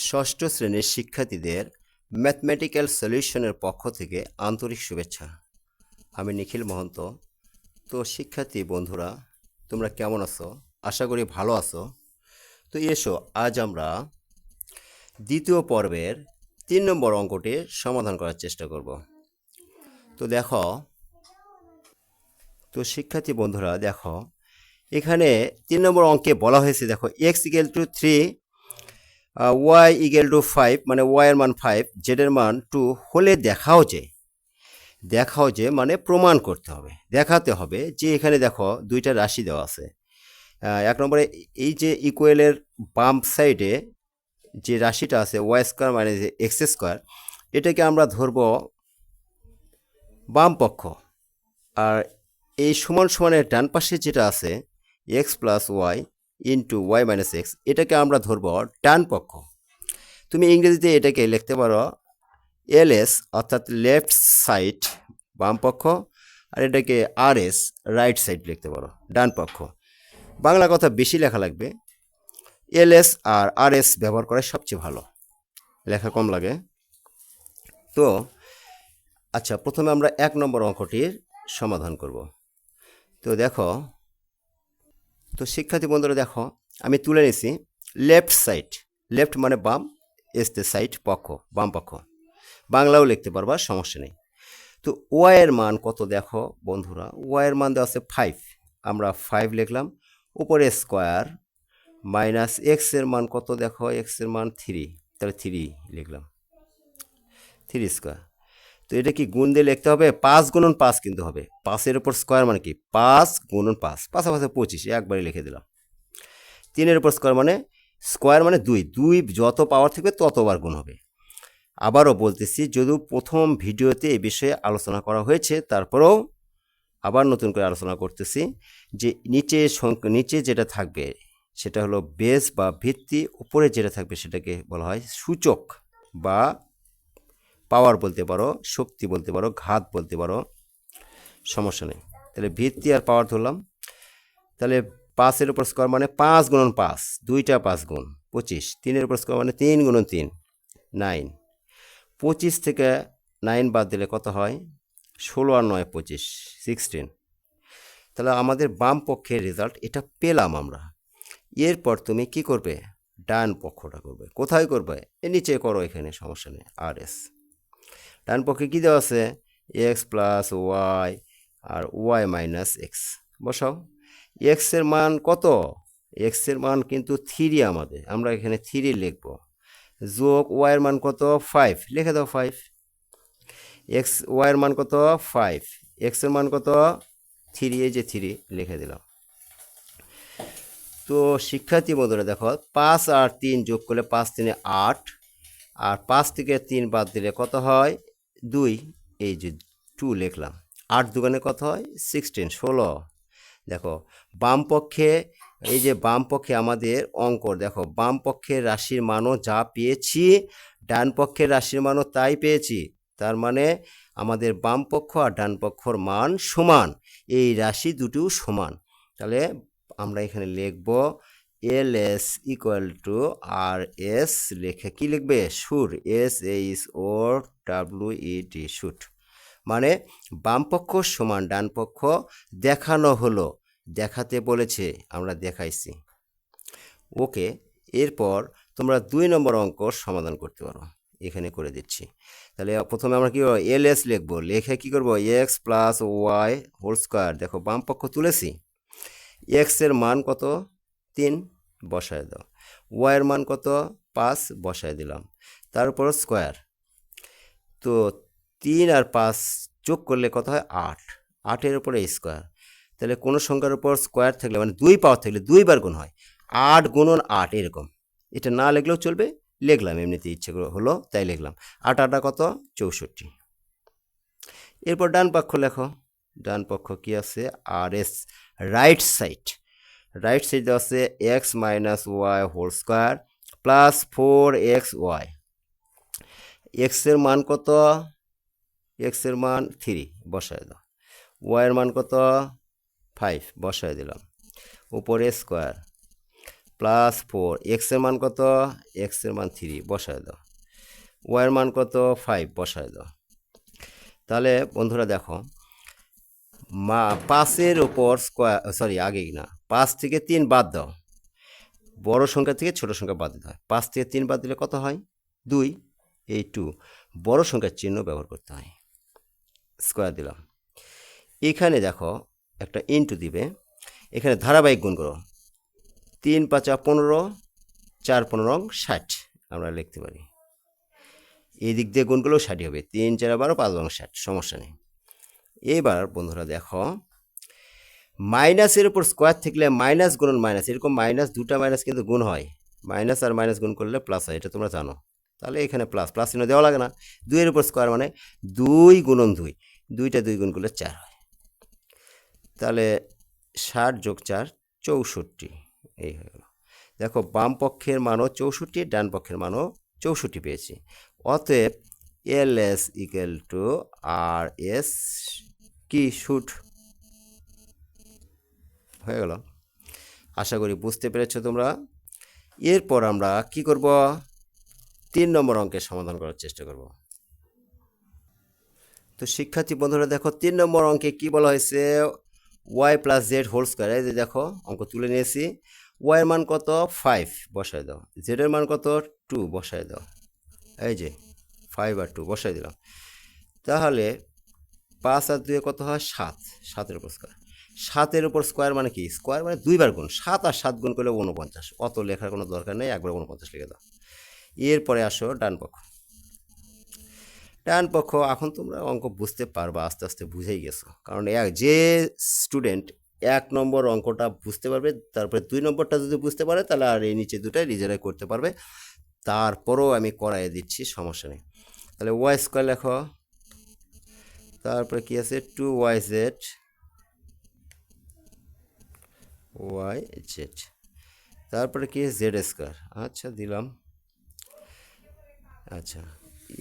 ষষ্ঠ শ্রেণীর শিক্ষার্থীদের ম্যাথমেটিক্যাল সলিউশনের পক্ষ থেকে আন্তরিক শুভেচ্ছা। আমি নিখিল মহন্ত। তো শিক্ষার্থী বন্ধুরা, তোমরা কেমন আছো? আশা করি ভালো আছো। তো এসো, আজ আমরা দ্বিতীয় পর্বের 3 নম্বর অঙ্কটির সমাধান করার চেষ্টা করব। তো দেখো, শিক্ষার্থী বন্ধুরা দেখো, এখানে 3 নম্বর অঙ্কে বলা হয়েছে, দেখো x = 3, y = 5, মানে y এর মান 5, z এর মান 2 হলে দেখাও যে মানে প্রমাণ করতে হবে, দেখাতে হবে যে এখানে দেখো দুইটা রাশি দেওয়া আছে। এক নম্বরে এই যে ইকুয়ালের বাম সাইডে যে রাশিটা আছে y² - x², এটাকে আমরা ধরব বাম পক্ষ, আর এই সমান সমানের ডান পাশে যেটা আছে x + y * y - x, এটাকে আমরা ধরব ডান পক্ষ। তুমি ইংরেজিতে এটাকে লিখতে পারো LS, অর্থাৎ লেফট সাইড বাম পক্ষ, আর এটাকে RS রাইট সাইড লিখতে পারো ডান পক্ষ। বাংলা কথা বেশি লেখা লাগবে, LS আর RS ব্যবহার করা সবচেয়ে ভালো, লেখা কম লাগে। তো আচ্ছা, প্রথমে আমরা 1 নম্বর অঙ্কটির সমাধান করব। তো দেখো, তো শিক্ষার্থী বন্ধুরা দেখো, আমি তুলে নিছি লেফট সাইড, লেফট মানে বাম, সাইড পক্ষ, বাম পক্ষ। বাংলাও লিখতে পারবা, সমস্যা নেই। তো ওয়াই এর মান কত দেখো বন্ধুরা, ওয়াই এর মান দেওয়া আছে 5, আমরা 5 লিখলাম, উপরে স্কোয়ার মাইনাস এক্স এর মান কত দেখো, এক্স এর মান 3, তাহলে 3 লিখলাম, 3²। তো এটা কি গুণ দিয়ে লিখতে হবে, 5 × 5 কিন্তু হবে, 5-এর উপর স্কোয়ার মানে কি 5 × 5, পাশাপাশি 25, একবারে লিখে দিলাম। 3-এর উপর স্কোয়ার মানে 2 যত পাওয়ার থাকবে ততবার গুণ হবে। আবারও বলতেছি, যদিও প্রথম ভিডিওতে এই বিষয়ে আলোচনা করা হয়েছে, তারপরেও আবার নতুন করে আলোচনা করতেছি যে নিচে যেটা থাকবে সেটা হলো বেস বা ভিত্তি, উপরে যেটা থাকবে সেটাকে বলা হয় সূচক বা পাওয়ার বলতে পারো, শক্তি বলতে পারো, ঘাত বলতে পারো, সমস্যা নেই। তাহলে ভিত্তি আর পাওয়ার ধরলাম। তাহলে 5-এর উপর স্কোয়ার মানে 5 × 5, 2টা 5 গুণ 25, 3-এর উপর স্কোয়ার মানে 3 × 3, 9। 25 থেকে 9 বাদ দিলে কত হয়, 16 আর 9 25, 16। তাহলে আমাদের বাম পক্ষের রেজাল্ট এটা পেলাম আমরা। এরপর তুমি কি করবে, ডান পক্ষটা করবে। কোথায় করবে, নিচে করো, এখানে সমস্যা নেই, RS। ডান পক্ষে কী দেওয়া আছে, x + y আর y - x বসাও। x এর মান কত, x এর মান কিন্তু 3, আমরা এখানে 3 লিখব, যোগ y এর মান কত 5, লিখে দাও 5। y এর মান কত 5, x এর মান কত 3, এই যে 3 লিখে দিলাম। তো শিক্ষার্থী বন্ধুরা দেখো, 5 আর 3 যোগ করলে 5 × 3 = 8, আর 5 থেকে 3 বাদ দিলে কত হয় 2, এই যে 2 লিখলাম। 8 দুগুণে কত হয় 16, 16। দেখো বাম পক্ষে, এই যে বাম পক্ষে আমাদের অঙ্ক, দেখো বাম পক্ষের রাশির মানও যা পেয়েছি, ডান পক্ষের রাশির মানও তাই পেয়েছি। তার মানে আমাদের বাম পক্ষ আর ডান পক্ষর মান সমান, এই রাশি দুটোও সমান। তাহলে আমরা এখানে লিখব LS = RS, লেখে কি লিখবে, শুট, SHOWT, শুট, মানে বাম পক্ষ সমান ডান পক্ষ দেখানো হলো, দেখাতে বলেছে, আমরা দেখাইছি। ওকে, এরপর তোমরা 2 নম্বর অঙ্ক সমাধান করতে পারো, এখানে করে দিচ্ছি। তাহলে প্রথমে আমরা কি করব, LS লিখব, লিখে কি করব, x + y², দেখো বাম পক্ষ তুলেছি, x এর মান কত 3 বসায় দাও, y এর মান কত 5 বসায় দিলাম, তার উপর স্কোয়ার। তো 3 আর 5 যোগ করলে কত হয় 8, 8-এর উপরে স্কোয়ার। তাহলে কোনো সংখ্যার উপর স্কোয়ার থাকলে মানে 2 পাওয়ার থাকলে 2 বার গুণ হয়, 8 × 8 এরকম। এটা না লিখলেও চলবে, লিখলাম, এমনিতে ইচ্ছে করে হলো তাই লিখলাম। 8 8 কত 64। এরপর ডান পক্ষ লেখো, ডান পক্ষ কি আছে, RS right side, right side দেওয়া আছে x - y² plus 4xy। x এর মান কত, x এর মান 3 বসায় দাও, y এর মান কত 5 বসায় দিলাম, উপরে স্কোয়ার প্লাস 4, এক্সের মান কত, এক্সের মান 3 বসায় দাও, ওয়াইয়ের মান কত 5 বসায় দাও। তাহলে বন্ধুরা দেখো 5-এর ওপর স্কোয়ার, সরি আগেই না, 5 থেকে 3 বাদ দাও, বড় সংখ্যা থেকে ছোট সংখ্যা বাদ দিতে হয়। 5 থেকে 3 বাদ দিলে কত হয় 2, এই 2 বড় সংখ্যার চিহ্ন ব্যবহার করতে হয়, স্কোয়ার দিলাম। এখানে দেখো একটা ইনটু দিবে, এখানে ধারাবাহিক গুণ করো, 3 5 15, 4 15 60 আমরা লিখতে পারি। এই দিক দিয়ে গুণগুলো 60 হবে, 3 4 12 5 12 60, সমস্যা নেই। এবার বন্ধুরা দেখো মাইনাসের উপর স্কোয়ার থাকলে মাইনাস গুণন মাইনাস, এরকম মাইনাস, দুটা মাইনাস কিন্তু গুণ হয়, মাইনাস আর মাইনাস গুণ করলে প্লাস হয়, এটা তোমরা জানো। তাহলে এখানে প্লাস প্লাস চিহ্ন দেওয়া লাগে না, 2-এর উপর স্কোয়ার মানে 2 গুণন 2, 2টা 2 গুণ করলে 4 হয়। তাহলে 60 যোগ 4 64, এই হয়ে গেল। দেখো বাম পক্ষের মানও 64, ডান পক্ষের মানও 64 পেয়েছি। অতএব LS ইকুয়াল টু RS কি শুট হয়ে গেল। আশা করি বুঝতে পেরেছো তোমরা। এরপর আমরা কি করব, 3 নম্বর অঙ্কের সমাধান করার চেষ্টা করব। তো শিক্ষার্থী বন্ধুরা দেখো 3 নম্বর অঙ্কে কি বলা হয়েছে, y plus Z whole square. এই যে দেখো অঙ্ক তুলে নিয়েছি, y এর মান কত 5 বসায় দাও, z এর মান কত 2 বসায় দাও, এই যে 5 আর 2 বসাই দিলাম। তাহলে 5 আর 2 কত হয় 7, 7-এর উপর স্কোয়ার। 7-এর উপর স্কোয়ার মানে কি, স্কোয়ার মানে 2বার গুণ, 7 আর 7 গুণ করলে 49, অত লেখার কোনো দরকার নেই, একবার 49 লিখে দাও। এরপরে আসো ডান পক্ষ। ডান পক্ষ এখন তোমরা অঙ্ক বুঝতে পারবা, আস্তে আস্তে বুঝেই গেছো, কারণ যে স্টুডেন্ট 1 নম্বর অঙ্কটা বুঝতে পারবে, তারপরে 2 নম্বরটা যদি বুঝতে পারে তাহলে আর এই নিচে দুটাই নিজেরাই করতে পারবে। তারপরেও আমি করাই দিচ্ছি, সমস্যা নেই। তাহলে ওয়াই স্কোয়ার লেখো, তারপরে কি আছে 2yz, yz, তারপরে কি জেড স্কোয়ার, আচ্ছা দিলাম। আচ্ছা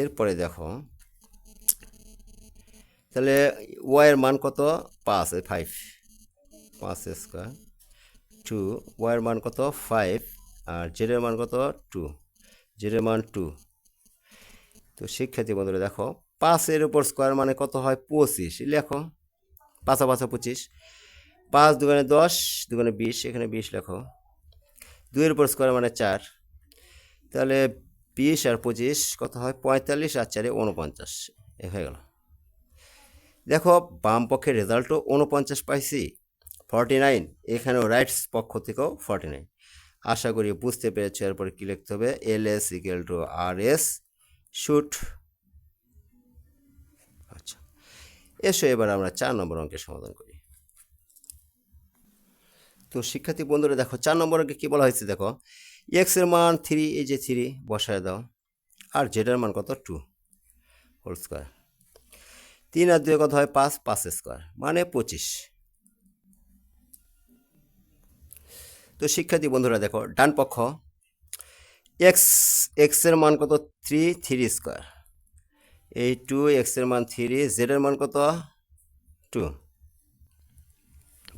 এরপরে দেখো তাহলে ওয়াইয়ের মান কত 5, 5 স্কোয়ার 2, ওয়াইয়ের মান কত 5 আর জেডের মান কত 2, জেডের মান 2। তো শিক্ষার্থী বন্ধুরা দেখো 5-এর উপর স্কোয়ার মানে কত হয় 25, লেখো 5 5 25, 5 দুগুণে 10, দুগুণে 20, এখানে 20 লেখো। 2-এর উপর স্কোয়ার মানে 4, তাহলে 20 আর 25 কত হয় 45 আর 4 49, এ হয়ে গেল। দেখো বাম পক্ষের রেজাল্টও 49 পাইছি, 49, এখানেও রাইট পক্ষ থেকেও 49। আশা করি বুঝতে পেরেছো। এরপরে কি লিখতে হবে, LS equal to RS shoot. আচ্ছা এসো এবার আমরা 4 নম্বর অঙ্কের সমাধান করি। তো শিক্ষার্থী বন্ধুরা দেখো 4 নম্বর অঙ্কে কি বলা হয়েছে, দেখো x এর মান 3, এই যে 3 বসায় দাও, আর z এর মান কত 2 হোল স্কোয়ার। 3 আর 2 কত হয় 5, 5 স্কোয়ার মানে 25। তো শিক্ষার্থী বন্ধুরা দেখো ডান পক্ষ x এর মান কত 3, 3 স্কোয়ার, এই 2, x এর মান 3, z এর মান কত 2,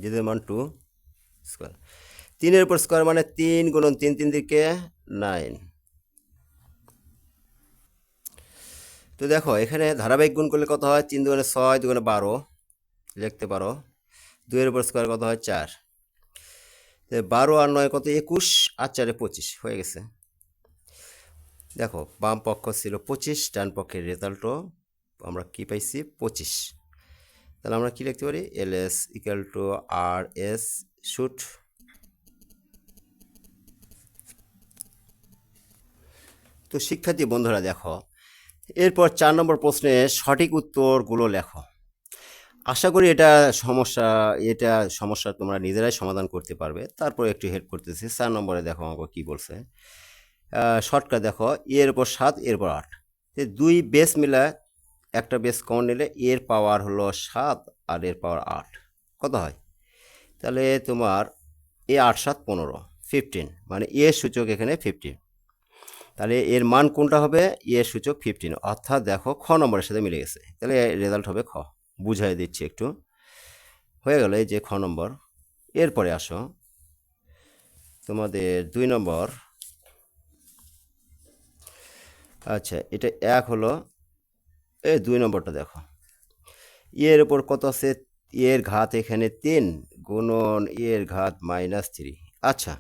z এর মান 2 স্কোয়ার। 3-এর উপর স্কোয়ার মানে 3 গুণন 3, 3 দিকে 9। তো দেখো এখানে ধারাবাহিক গুণ করলে কত হয় 3 দুগুণে 6, দুগুণে 12 লিখতে পারো। 2-এর উপর স্কোয়ার কত হয় 4, 12 আর 9 কত 21, আর 4 25 হয়ে গেছে। দেখো বাম পক্ষ ছিল 25, ডান পক্ষের রেজাল্টও আমরা কি পাইছি 25। তাহলে আমরা কি লিখতে পারি, LS equal to RS shoot. তো শিক্ষার্থী বন্ধুরা দেখো এরপর 4 নম্বর প্রশ্নে সঠিক উত্তরগুলো লেখো। আশা করি এটা সমস্যা তোমরা নিজেরাই সমাধান করতে পারবে, তারপর একটু হেল্প করতেছি। 4 নম্বরে দেখো আমাকে কি বলছে, শর্টকাট দেখো এর উপর 7, এর উপর 8, 2 বেস মিলে একটা বেস কমন নিলে এর পাওয়ার হলো 7 আর এর পাওয়ার 8 কত হয়, তাহলে তোমার এ 8 7 15 মানে এর সূচক এখানে 15। তাহলে এর মান কোনটা হবে, এর সূচক 15, অর্থাৎ দেখো খ নম্বরের সাথে মিলে গেছে, তাহলে রেজাল্ট হবে খ। বুঝাই দিচ্ছি একটু, হয়ে গেল এই যে খ নম্বর। এরপরে আসো তোমাদের 2 নম্বর, আচ্ছা এটা 1 হলো, এই 2 নম্বরটা দেখো, এর উপর কত আছে, এর ঘাত এখানে 3 গুণন এর ঘাত -3। আচ্ছা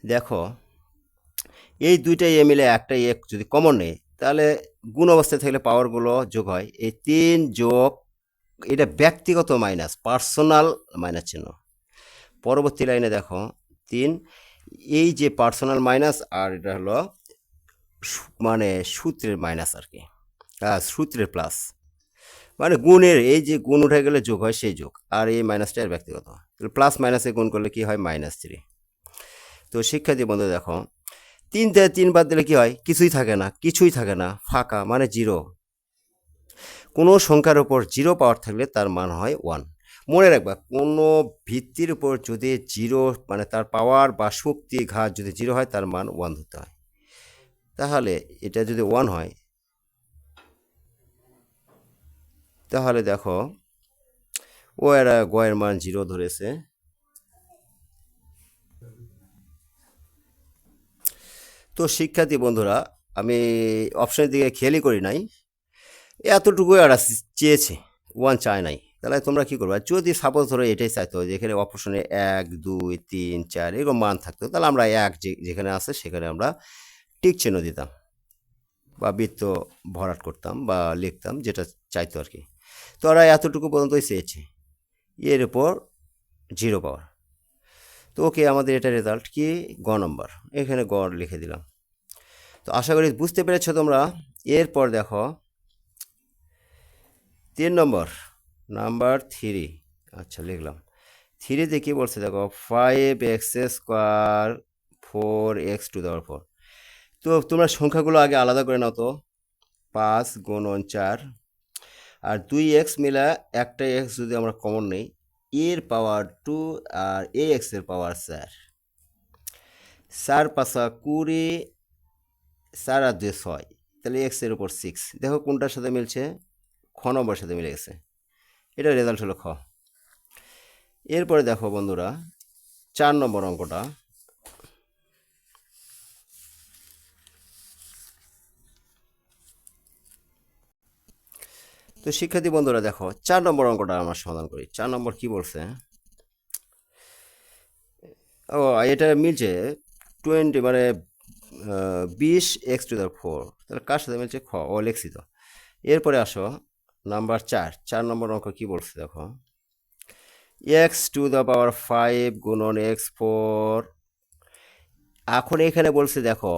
দেখো, এই দুইটাই এ মিলে একটা এ যদি কমন নেই, তাহলে গুণ অবস্থায় থাকলে পাওয়ারগুলো যোগ হয়। এই 3 যোগ, এটা ব্যক্তিগত মাইনাস, পার্সোনাল মাইনাস চিহ্ন। পরবর্তী লাইনে দেখো 3, এই যে পার্সোনাল মাইনাস, আর এটা হলো মানে সূত্রের মাইনাস আর কি, সূত্রের প্লাস, মানে গুণের এই যে গুণ উঠে গেলে যোগ হয় সেই যোগ, আর এই মাইনাসটা এর ব্যক্তিগত, প্লাস মাইনাসে গুণ করলে কি হয়, -3। তো শিক্ষার্থী বন্ধু দেখো, 3 থেকে 3 বাদ দিলে কি হয়, কিছুই থাকে না, কিছুই থাকে না, ফাঁকা, মানে 0। কোনো সংখ্যার উপর 0 পাওয়ার থাকলে তার মান হয় 1। মনে রাখবা, কোনো ভিত্তির উপর যদি 0 মানে তার পাওয়ার বা শক্তি ঘাত যদি 0 হয়, তার মান 1 ধরতে হয়। তাহলে এটা যদি 1 হয়, তাহলে দেখো ও এরা গয়ের মান 0 ধরেছে। তো শিক্ষার্থী বন্ধুরা, আমি অপশনের দিকে খেয়ালই করি নাই, এতটুকু এরা চেয়েছে, 1 চায় নাই। তাহলে তোমরা কি করবে, যদি সাপোজ ধরো এটাই চাইতো, যেখানে অপশনে 1 2 3 4 এরকম মান থাকতো, তাহলে আমরা 1 যেখানে আছে সেখানে আমরা টিক চিহ্ন দিতাম, বা বৃত্ত ভরাট করতাম বা লিখতাম, যেটা চাইতো আর কি। তো ওরা এতটুকু পর্যন্তই চেয়েছে, এর উপর 0 পাওয়ার। তো ওকে, আমাদের এটা রেজাল্ট কি, গ নম্বর, এখানে গ লিখে দিলাম। তো আশা করি বুঝতে পেরেছো তোমরা। এরপর দেখো 3 নম্বর, নাম্বার 3, আচ্ছা লিখলাম। 3তে কি বলছে দেখো, 5x² 4x⁴। তো তোমরা সংখ্যাগুলো আগে আলাদা করে নাও তো, 5 গুণন 4, আর 2x মিলা একটা x যদি আমরা কমন নেই, এর পাওয়ার 2 আর ax এর পাওয়ার 4, 4 5 20, 4 আর 2 6, তাহলে x এর উপর 6। দেখো কোনটার সাথে মিলছে, খ নম্বরের সাথে মিলে গেছে, এটা রেজাল্ট হলো খ। এরপরে দেখো বন্ধুরা 4 নম্বর অঙ্কটা, তো শিক্ষার্থী বন্ধুরা দেখো 4 নম্বর অঙ্কটা আমরা সমাধান করি। 4 নম্বর কি বলছে, ও এটা মিলছে 20 মানে 20x⁴, তাহলে কার সাথে মিলছে, খ, ও লিখছি তো। এরপরে আসো নাম্বার 4 নম্বর অঙ্ক কি বলছে দেখো, x⁵ গুণন x⁴। এখন এখানে বলছে দেখো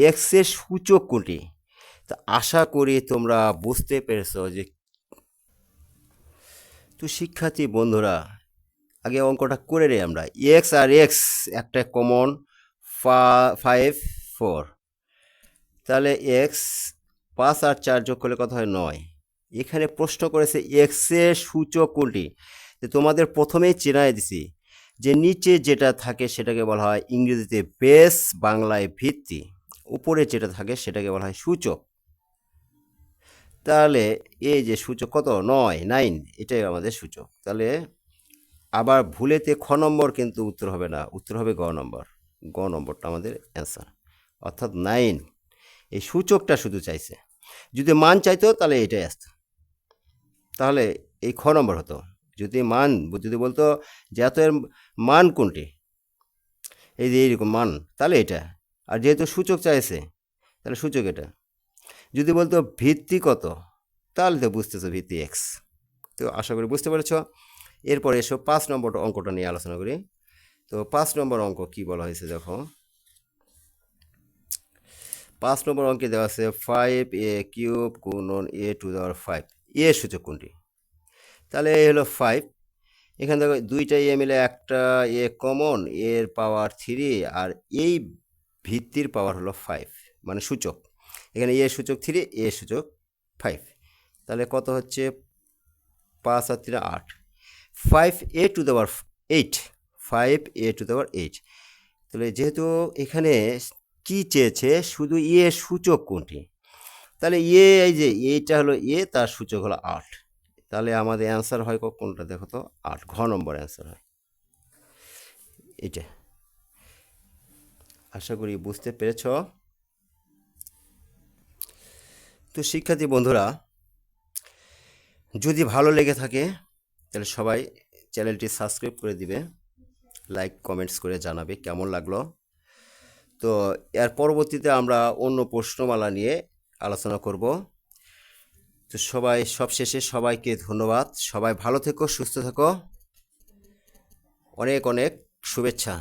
এক্স এর সূচক কোনটি। তা আশা করি তোমরা বুঝতে পেরেছো যে, তো শিক্ষার্থী বন্ধুরা আগে অঙ্কটা করে রে আমরা, এক্স আর এক্স একটা কমন, 5 4, তাহলে এক্স 5 আর 4 যোগ করলে কত হয়, 9। এখানে প্রশ্ন করেছে এক্স এর সূচক কোনটি, তোমাদের প্রথমেই চেনাই দিছি যে নিচে যেটা থাকে সেটাকে বলা হয় ইংরেজিতে বেস, বাংলায় ভিত্তি, উপরে যেটা থাকে সেটাকে বলা হয় সূচক। তাহলে এই যে সূচক কত, 9, এটাই আমাদের সূচক। তাহলে আবার ভুলেতে খ নম্বর কিন্তু উত্তর হবে না, উত্তর হবে গ নম্বর। গ নম্বরটা আমাদের অ্যান্সার, অর্থাৎ 9। এই সূচকটা শুধু চাইছে, যদি মান চাইতো তাহলে এটাই আসতো, তাহলে এই খ নম্বর হতো। যদি মান, যদি বলতো যে এত এর মান কোনটি, এই যে এইরকম মান, তাহলে এটা। আর যেহেতু সূচক চাইছে, তাহলে সূচক এটা। যদি বলতো ভিত্তি কত, তাহলে তো বুঝতেছো ভিত্তি এক্স। তো আশা করি বুঝতে পেরেছ। এরপরে এসো 5 নম্বর অঙ্কটা নিয়ে আলোচনা করি। তো 5 নম্বর অঙ্ক কি বলা হয়েছে দেখো, 5 নম্বর অঙ্কে দেওয়া আছে 5a³ গুণন a⁵। এর সূচক কোনটি, তাহলে এই হলো 5, এখানে দেখো দুইটা এ মিলে একটা এ কমন, এর পাওয়ার 3, আর এই ভিত্তির পাওয়ার হলো 5, মানে সূচক। এখানে এ সূচক 3, এ সূচক 5, তাহলে কত হচ্ছে, 5 আর 3 8, 5a⁸, 5a⁸। তাহলে যেহেতু এখানে কি চেয়েছে, শুধু এ সূচক কোনটি, তাহলে এই যে এইটা হলো এ, তার সূচক হলো 8, তাহলে আমাদের অ্যান্সার হয় কোনটা দেখো তো, 8, ঘ নম্বর অ্যান্সার হয় এটা। আশা করি বুঝতে পেরেছ। তো শিক্ষার্থী বন্ধুরা, যদি ভালো লেগে থাকে তাহলে সবাই চ্যানেলটি সাবস্ক্রাইব করে দিবে, লাইক কমেন্টস করে জানাবে কেমন লাগলো। তো এর পরবর্তীতে আমরা অন্য প্রশ্নমালা নিয়ে আলোচনা করব। তো সবশেষে সবাইকে ধন্যবাদ। সবাই ভালো থেকো, সুস্থ থেকো, অনেক অনেক শুভেচ্ছা।